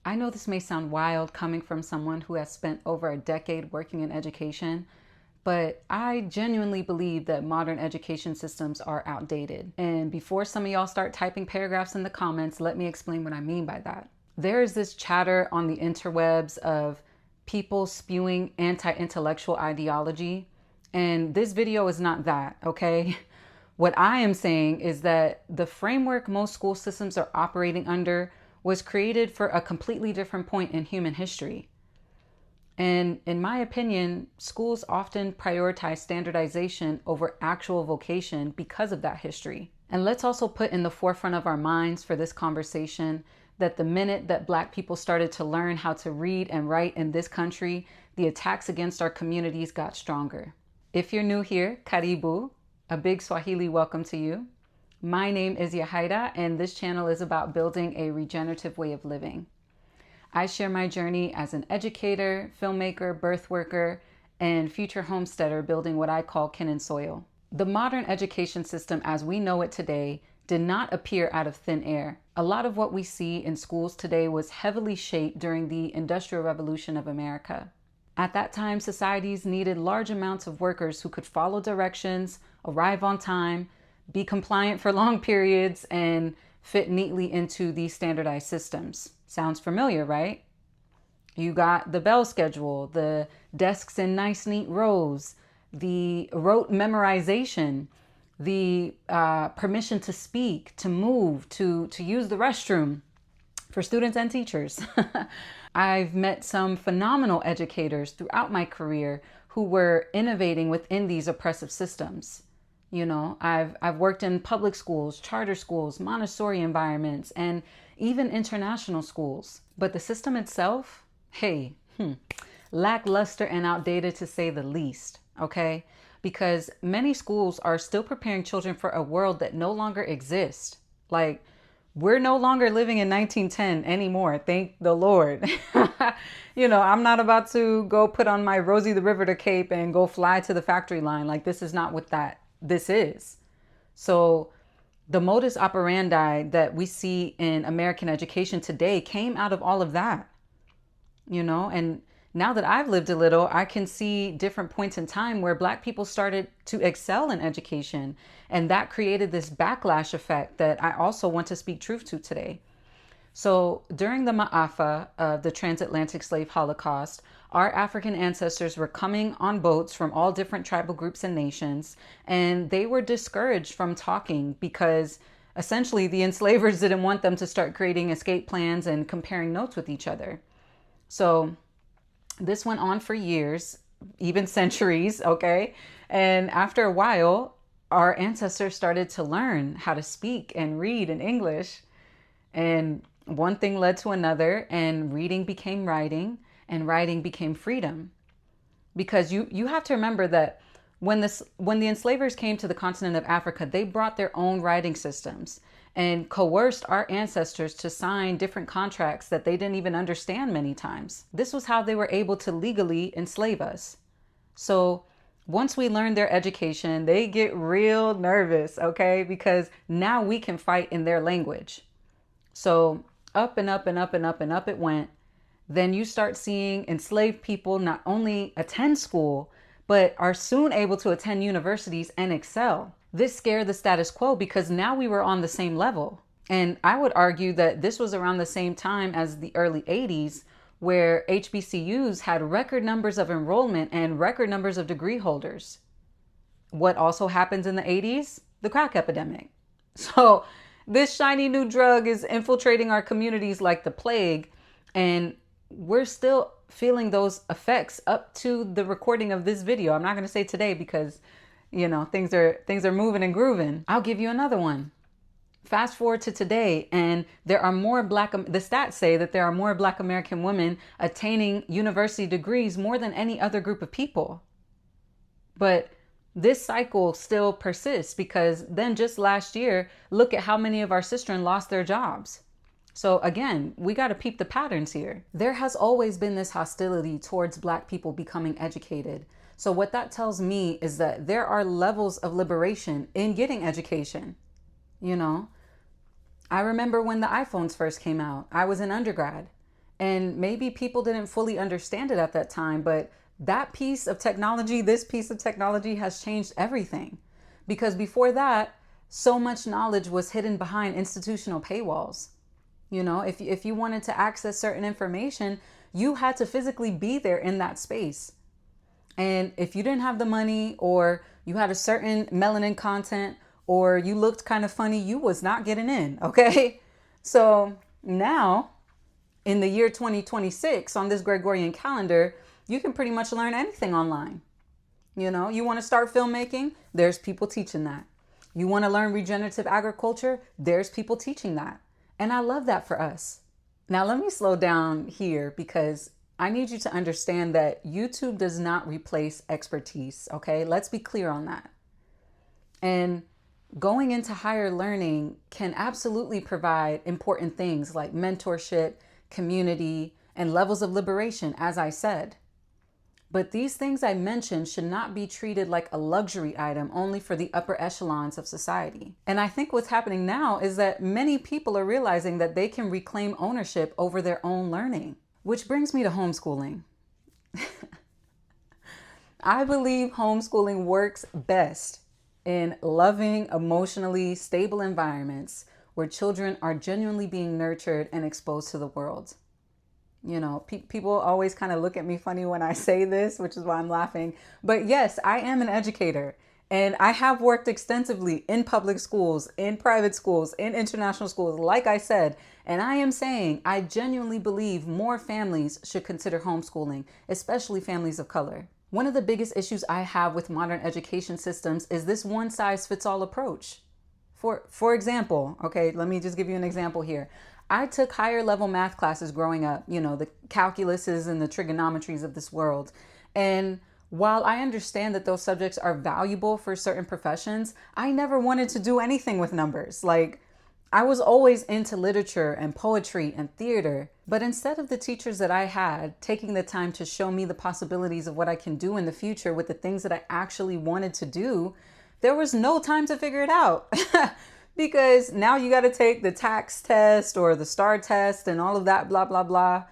I know this may sound wild coming from someone who has spent over a decade working in education, but I genuinely believe that modern education systems are outdated. And before some of y'all start typing paragraphs in the comments, let me explain what I mean by that. There is this chatter on the interwebs of people spewing anti-intellectual ideology, and this video is not that, okay? What I am saying is that the framework most school systems are operating under was created for a completely different point in human history. And in my opinion, schools often prioritize standardization over actual vocation because of that history. And let's also put in the forefront of our minds for this conversation that the minute that Black people started to learn how to read and write in this country, the attacks against our communities got stronger. If you're new here, karibu, a big Swahili welcome to you. My name is Yahaira, and this channel is about building a regenerative way of living. I share my journey as an educator, filmmaker, birth worker, and future homesteader building what I call kin and soil. The modern education system as we know it today did not appear out of thin air. A lot of what we see in schools today was heavily shaped during the Industrial Revolution of America. At that time, societies needed large amounts of workers who could follow directions, arrive on time, be compliant for long periods, and fit neatly into these standardized systems. Sounds familiar, right? You got the bell schedule, the desks in nice, neat rows, the rote memorization, the permission to speak, to move, to use the restroom for students and teachers. I've met some phenomenal educators throughout my career who were innovating within these oppressive systems. You know, I've worked in public schools, charter schools, Montessori environments, and even international schools. But the system itself, lackluster and outdated to say the least, okay? Because many schools are still preparing children for a world that no longer exists. Like, we're no longer living in 1910 anymore, thank the Lord. You know, I'm not about to go put on my Rosie the Riveter cape and go fly to the factory line. Like, this is not what this is. So the modus operandi that we see in American education today came out of all of that, you know, and now that I've lived a little, I can see different points in time where Black people started to excel in education. And that created this backlash effect that I also want to speak truth to today. So during the Ma'afa of the transatlantic slave Holocaust, our African ancestors were coming on boats from all different tribal groups and nations, and they were discouraged from talking because essentially the enslavers didn't want them to start creating escape plans and comparing notes with each other. So this went on for years, even centuries, okay? And after a while, our ancestors started to learn how to speak and read in English. And one thing led to another, and reading became writing, and writing became freedom. Because you have to remember that when the enslavers came to the continent of Africa, they brought their own writing systems and coerced our ancestors to sign different contracts that they didn't even understand many times. This was how they were able to legally enslave us. So once we learn their education, they get real nervous, okay? Because now we can fight in their language. So up and up and up and up and up it went. Then you start seeing enslaved people not only attend school, but are soon able to attend universities and excel. This scared the status quo because now we were on the same level. And I would argue that this was around the same time as the early 80s, where HBCUs had record numbers of enrollment and record numbers of degree holders. What also happens in the 80s? The crack epidemic. So this shiny new drug is infiltrating our communities like the plague, and we're still feeling those effects up to the recording of this video. I'm not going to say today because, you know, things are moving and grooving. I'll give you another one. Fast forward to today, and there are more the stats say that there are more Black American women attaining university degrees more than any other group of people. But this cycle still persists because then just last year, look at how many of our sister-in-laws lost their jobs. So again, we got to peep the patterns here. There has always been this hostility towards Black people becoming educated. So what that tells me is that there are levels of liberation in getting education. You know, I remember when the iPhones first came out, I was in undergrad, And maybe people didn't fully understand it at that time, but that piece of technology, this piece of technology has changed everything. Because before that, so much knowledge was hidden behind institutional paywalls. You know, if you wanted to access certain information, you had to physically be there in that space. And if you didn't have the money, or you had a certain melanin content, or you looked kind of funny, you was not getting in, okay? So now, in the year 2026, on this Gregorian calendar, you can pretty much learn anything online. You know, you want to start filmmaking, there's people teaching that. You want to learn regenerative agriculture, there's people teaching that. And I love that for us. Now, let me slow down here, because I need you to understand that YouTube does not replace expertise, okay? Let's be clear on that. And going into higher learning can absolutely provide important things like mentorship, community, and levels of liberation, as I said. But these things I mentioned should not be treated like a luxury item only for the upper echelons of society. And I think what's happening now is that many people are realizing that they can reclaim ownership over their own learning. Which brings me to homeschooling. I believe homeschooling works best in loving, emotionally stable environments where children are genuinely being nurtured and exposed to the world. You know, people always kind of look at me funny when I say this, which is why I'm laughing. But yes, I am an educator, and I have worked extensively in public schools, in private schools, in international schools, like I said. And I am saying I genuinely believe more families should consider homeschooling, especially families of color. One of the biggest issues I have with modern education systems is this one-size-fits-all approach. For example, okay, let me just give you an example here. I took higher level math classes growing up, you know, the calculuses and the trigonometries of this world. And while I understand that those subjects are valuable for certain professions, I never wanted to do anything with numbers. Like, I was always into literature and poetry and theater. But instead of the teachers that I had taking the time to show me the possibilities of what I can do in the future with the things that I actually wanted to do, there was no time to figure it out. Because now you got to take the tax test or the STAR test and all of that, blah, blah, blah,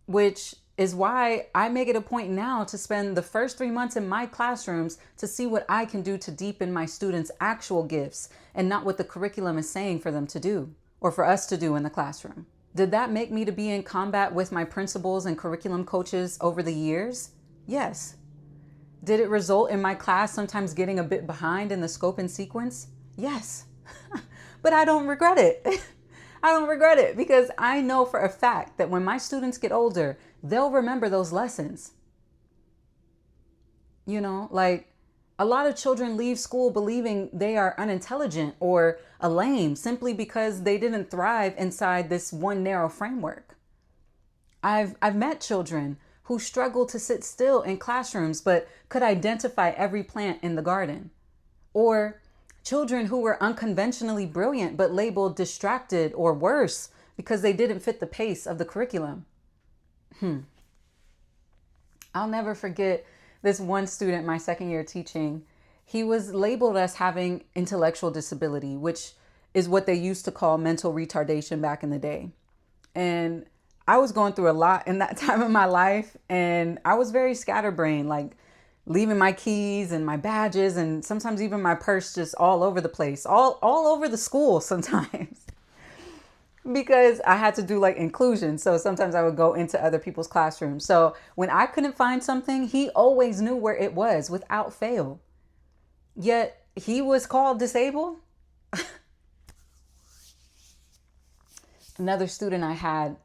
which is why I make it a point now to spend the first 3 months in my classrooms to see what I can do to deepen my students' actual gifts and not what the curriculum is saying for them to do or for us to do in the classroom. Did that make me to be in combat with my principals and curriculum coaches over the years? Yes. Did it result in my class sometimes getting a bit behind in the scope and sequence? Yes. But I don't regret it. I don't regret it, because I know for a fact that when my students get older, they'll remember those lessons. You know, like a lot of children leave school believing they are unintelligent or a lame simply because they didn't thrive inside this one narrow framework. I've met children who struggle to sit still in classrooms but could identify every plant in the garden. Or children who were unconventionally brilliant but labeled distracted or worse because they didn't fit the pace of the curriculum. I'll never forget this one student my second year teaching. He was labeled as having intellectual disability, which is what they used to call mental retardation back in the day. And I was going through a lot in that time of my life, and I was very scatterbrained, like leaving my keys and my badges and sometimes even my purse just all over the place, all over the school sometimes, because I had to do like inclusion. So sometimes I would go into other people's classrooms. So when I couldn't find something, he always knew where it was without fail. Yet he was called disabled. Another student I had,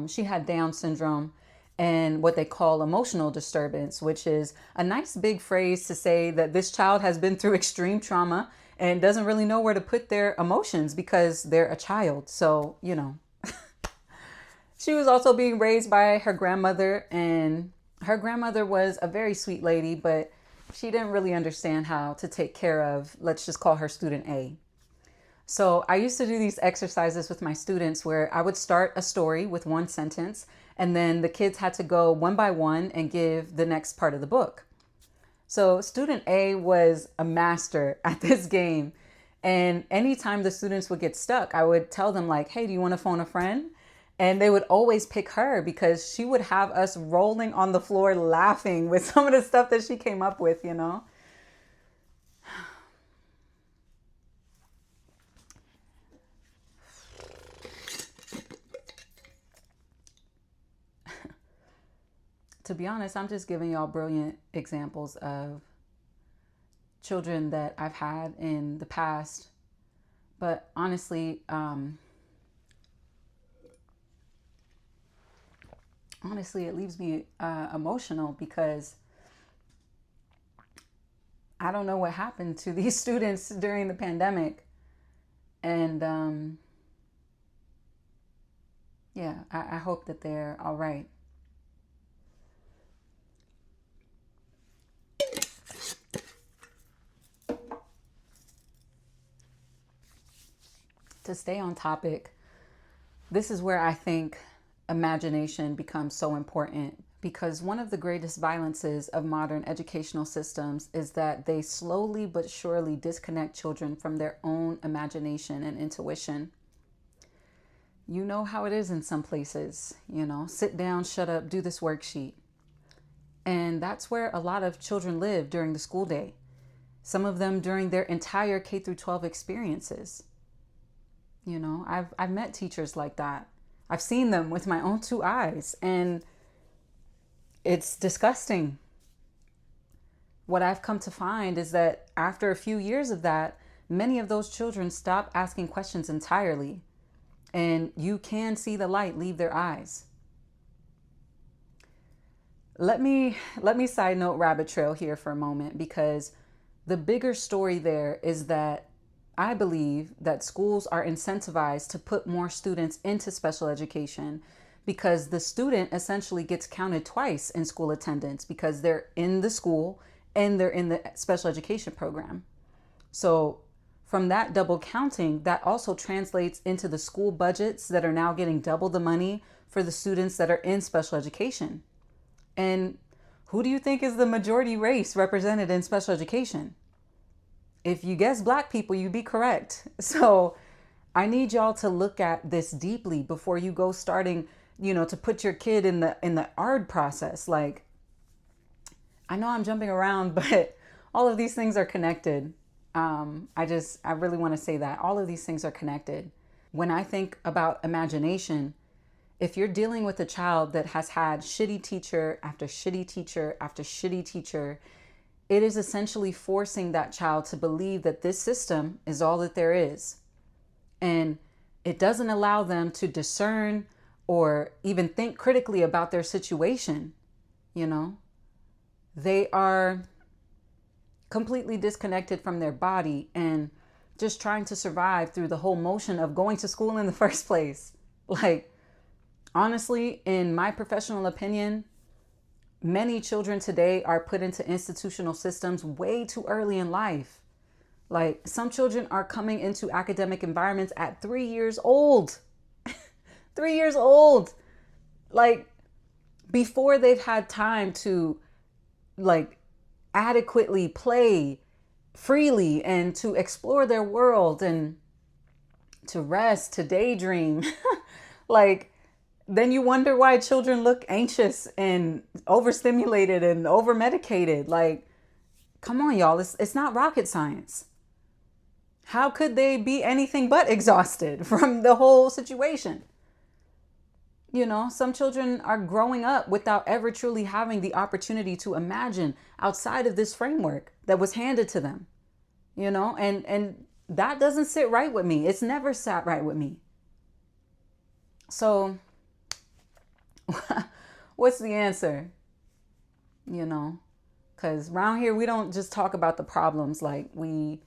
she had Down syndrome and what they call emotional disturbance, which is a nice big phrase to say that this child has been through extreme trauma and doesn't really know where to put their emotions because they're a child. So, you know, she was also being raised by her grandmother, and her grandmother was a very sweet lady, but she didn't really understand how to take care of, let's just call her student A. So I used to do these exercises with my students where I would start a story with one sentence, and then the kids had to go one by one and give the next part of the book. So student A was a master at this game. And anytime the students would get stuck, I would tell them like, hey, do you want to phone a friend? And they would always pick her because she would have us rolling on the floor laughing with some of the stuff that she came up with, you know? To be honest, I'm just giving y'all brilliant examples of children that I've had in the past. But honestly, it leaves me emotional because I don't know what happened to these students during the pandemic. And yeah, I hope that they're all right. To stay on topic, this is where I think imagination becomes so important, because one of the greatest violences of modern educational systems is that they slowly but surely disconnect children from their own imagination and intuition. You know how it is in some places, sit down, shut up, do this worksheet. And that's where a lot of children live during the school day. Some of them during their entire K through 12 experiences. I've met teachers like that. I've seen them with my own two eyes, and it's disgusting. What I've come to find is that after a few years of that, many of those children stop asking questions entirely, and you can see the light leave their eyes. Let me side note rabbit trail here for a moment, because the bigger story there is that I believe that schools are incentivized to put more students into special education because the student essentially gets counted twice in school attendance because they're in the school and they're in the special education program. So from that double counting, that also translates into the school budgets that are now getting double the money for the students that are in special education. And who do you think is the majority race represented in special education? If you guess Black people, you'd be correct. So I need y'all to look at this deeply before you go starting, to put your kid in the ARD process. Like, I know I'm jumping around, but all of these things are connected. I really want to say that all of these things are connected. When I think about imagination, if you're dealing with a child that has had shitty teacher after shitty teacher after shitty teacher, it is essentially forcing that child to believe that this system is all that there is. And it doesn't allow them to discern or even think critically about their situation. They are completely disconnected from their body and just trying to survive through the whole motion of going to school in the first place. Like, honestly, in my professional opinion, many children today are put into institutional systems way too early in life. Like, some children are coming into academic environments at 3 years old. 3 years old. Like, before they've had time to, adequately play freely and to explore their world and to rest, to daydream. Then you wonder why children look anxious and overstimulated and overmedicated. Like, come on, y'all. It's not rocket science. How could they be anything but exhausted from the whole situation? Some children are growing up without ever truly having the opportunity to imagine outside of this framework that was handed to them. And that doesn't sit right with me. It's never sat right with me. So what's the answer? Because around here, we don't just talk about the problems, like we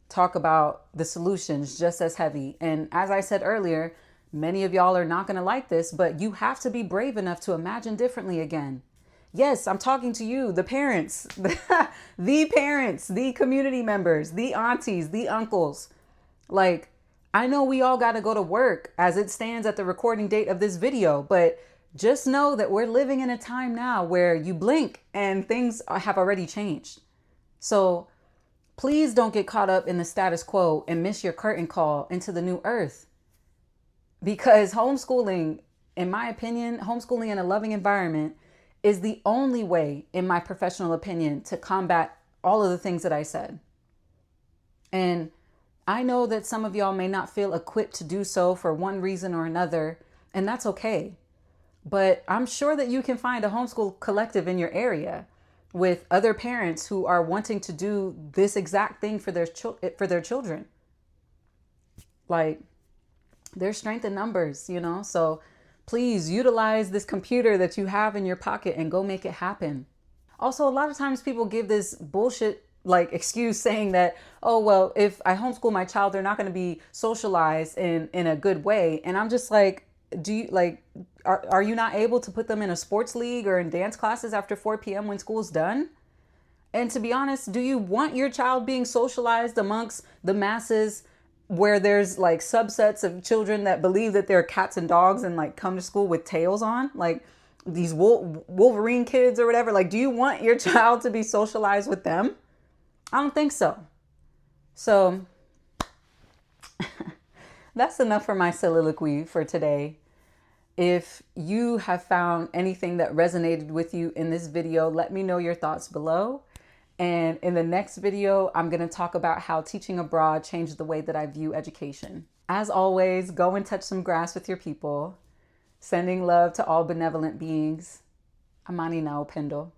talk about the solutions just as heavy. And as I said earlier, many of y'all are not going to like this, but you have to be brave enough to imagine differently again. Yes, I'm talking to you, the parents, the parents, the community members, the aunties, the uncles. Like, I know we all got to go to work as it stands at the recording date of this video, but just know that we're living in a time now where you blink and things have already changed. So please don't get caught up in the status quo and miss your curtain call into the new earth. Because homeschooling in my opinion, homeschooling in a loving environment is the only way, in my professional opinion, to combat all of the things that I said. And I know that some of y'all may not feel equipped to do so for one reason or another, and that's okay. But I'm sure that you can find a homeschool collective in your area with other parents who are wanting to do this exact thing for their children. Like, there's strength in numbers, you know? So please utilize this computer that you have in your pocket and go make it happen. Also, a lot of times people give this bullshit like excuse saying that, oh, well, if I homeschool my child, they're not going to be socialized in a good way. And I'm just like, do you like, are you not able to put them in a sports league or in dance classes after 4 p.m. when school's done? And to be honest, do you want your child being socialized amongst the masses where there's like subsets of children that believe that they're cats and dogs and like come to school with tails on? Like these Wolverine kids or whatever. Like, do you want your child to be socialized with them? I don't think so. So that's enough for my soliloquy for today. If you have found anything that resonated with you in this video, let me know your thoughts below. And in the next video, I'm going to talk about how teaching abroad changed the way that I view education. As always, go and touch some grass with your people. Sending love to all benevolent beings. Amani na upendo.